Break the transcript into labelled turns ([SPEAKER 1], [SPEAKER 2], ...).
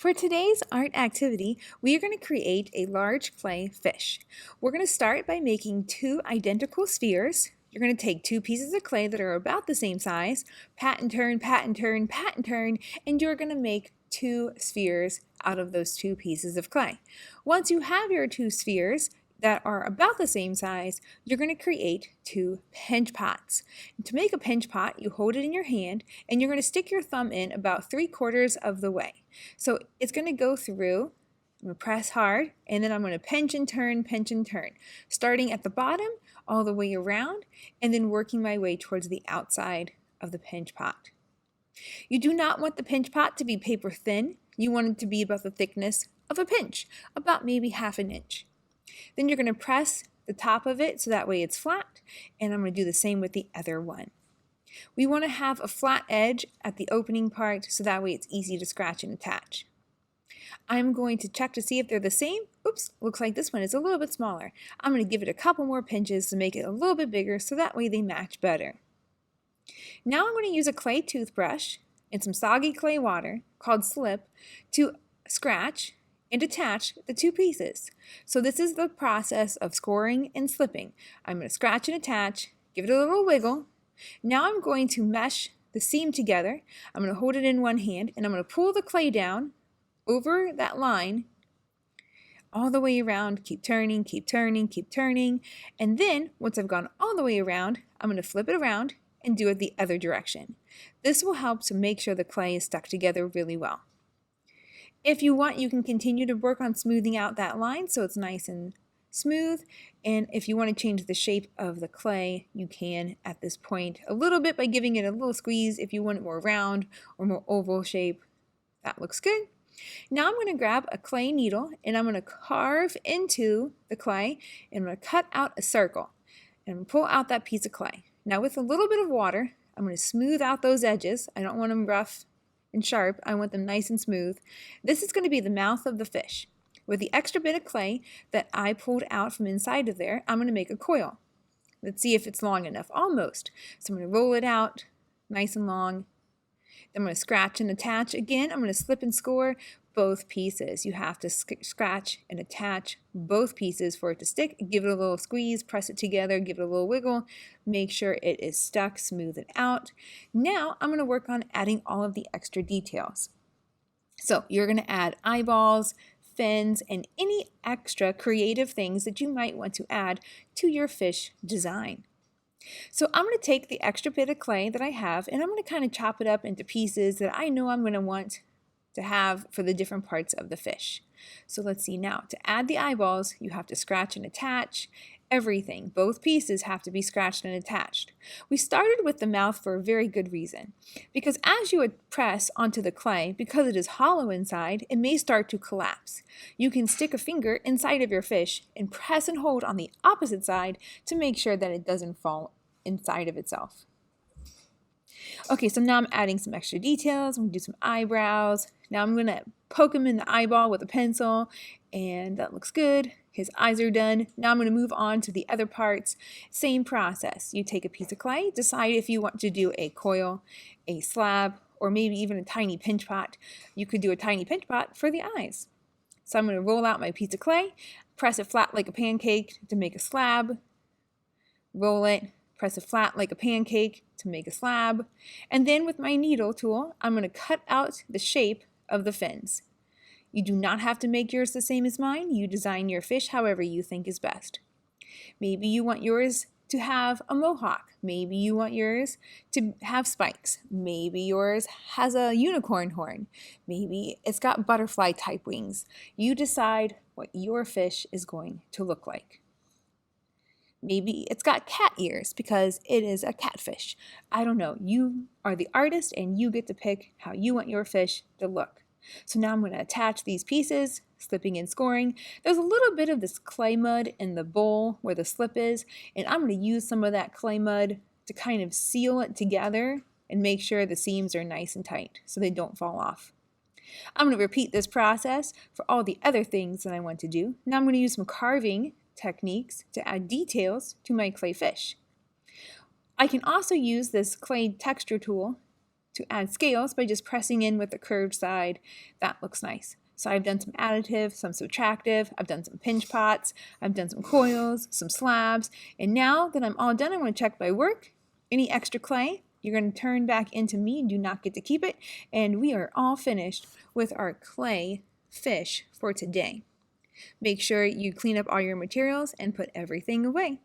[SPEAKER 1] For today's art activity, we are going to create a large clay fish. We're going to start by making two identical spheres. You're going to take two pieces of clay that are about the same size, pat and turn, pat and turn, pat and turn, and you're going to make two spheres out of those two pieces of clay. Once you have your two spheres that are about the same size, you're going to create two pinch pots. And to make a pinch pot, you hold it in your hand and you're going to stick your thumb in about 3/4 of the way. So it's going to go through. I'm going to press hard and then I'm going to pinch and turn, starting at the bottom all the way around and then working my way towards the outside of the pinch pot. You do not want the pinch pot to be paper thin. You want it to be about the thickness of a pinch, about maybe 1/2 inch. Then you're going to press the top of it so that way it's flat, and I'm going to do the same with the other one. We want to have a flat edge at the opening part so that way it's easy to scratch and attach. I'm going to check to see if they're the same. Oops, looks like this one is a little bit smaller. I'm going to give it a couple more pinches to make it a little bit bigger so that way they match better. Now I'm going to use a clay toothbrush and some soggy clay water called slip to scratch and attach the two pieces. So this is the process of scoring and slipping. I'm going to scratch and attach, give it a little wiggle. Now I'm going to mesh the seam together. I'm going to hold it in one hand and I'm going to pull the clay down over that line all the way around, keep turning, keep turning, keep turning. And then once I've gone all the way around, I'm going to flip it around and do it the other direction. This will help to make sure the clay is stuck together really well. If you want, you can continue to work on smoothing out that line so it's nice and smooth. And if you want to change the shape of the clay, you can at this point a little bit by giving it a little squeeze. If you want it more round or more oval shape, that looks good. Now I'm going to grab a clay needle and I'm going to carve into the clay and I'm going to cut out a circle and pull out that piece of clay. Now with a little bit of water, I'm going to smooth out those edges. I don't want them rough and sharp. I want them nice and smooth. This is going to be the mouth of the fish. With the extra bit of clay that I pulled out from inside of there, I'm going to make a coil. Let's see if it's long enough. Almost. So I'm going to roll it out nice and long. Then I'm going to scratch and attach again. I'm going to slip and score both pieces. You have to scratch and attach both pieces for it to stick. Give it a little squeeze, press it together, give it a little wiggle, make sure it is stuck, smooth it out. Now I'm going to work on adding all of the extra details. So you're going to add eyeballs, fins, and any extra creative things that you might want to add to your fish design. So I'm going to take the extra bit of clay that I have and I'm going to kind of chop it up into pieces that I know I'm going to want to have for the different parts of the fish. So let's see now. To add the eyeballs, you have to scratch and attach everything. Both pieces have to be scratched and attached. We started with the mouth for a very good reason. Because as you would press onto the clay, because it is hollow inside, it may start to collapse. You can stick a finger inside of your fish and press and hold on the opposite side to make sure that it doesn't fall inside of itself. Okay, so now I'm adding some extra details. I'm going to do some eyebrows. Now I'm going to poke him in the eyeball with a pencil, and that looks good. His eyes are done. Now I'm going to move on to the other parts. Same process. You take a piece of clay, decide if you want to do a coil, a slab, or maybe even a tiny pinch pot. You could do a tiny pinch pot for the eyes. So I'm going to roll out my piece of clay, press it flat like a pancake to make a slab, roll it, press it flat like a pancake to make a slab, and then with my needle tool, I'm going to cut out the shape of the fins. You do not have to make yours the same as mine. You design your fish however you think is best. Maybe you want yours to have a mohawk. Maybe you want yours to have spikes. Maybe yours has a unicorn horn. Maybe it's got butterfly type wings. You decide what your fish is going to look like. Maybe it's got cat ears because it is a catfish. I don't know. You are the artist and you get to pick how you want your fish to look. So now I'm going to attach these pieces, slipping and scoring. There's a little bit of this clay mud in the bowl where the slip is, and I'm going to use some of that clay mud to kind of seal it together and make sure the seams are nice and tight so they don't fall off. I'm going to repeat this process for all the other things that I want to do. Now I'm going to use some carving techniques to add details to my clay fish. I can also use this clay texture tool to add scales by just pressing in with the curved side. That looks nice. So I've done some additive, some subtractive, I've done some pinch pots, I've done some coils, some slabs, and now that I'm all done, I'm going to check my work. Any extra clay, you're going to turn back into me, do not get to keep it, and we are all finished with our clay fish for today. Make sure you clean up all your materials and put everything away.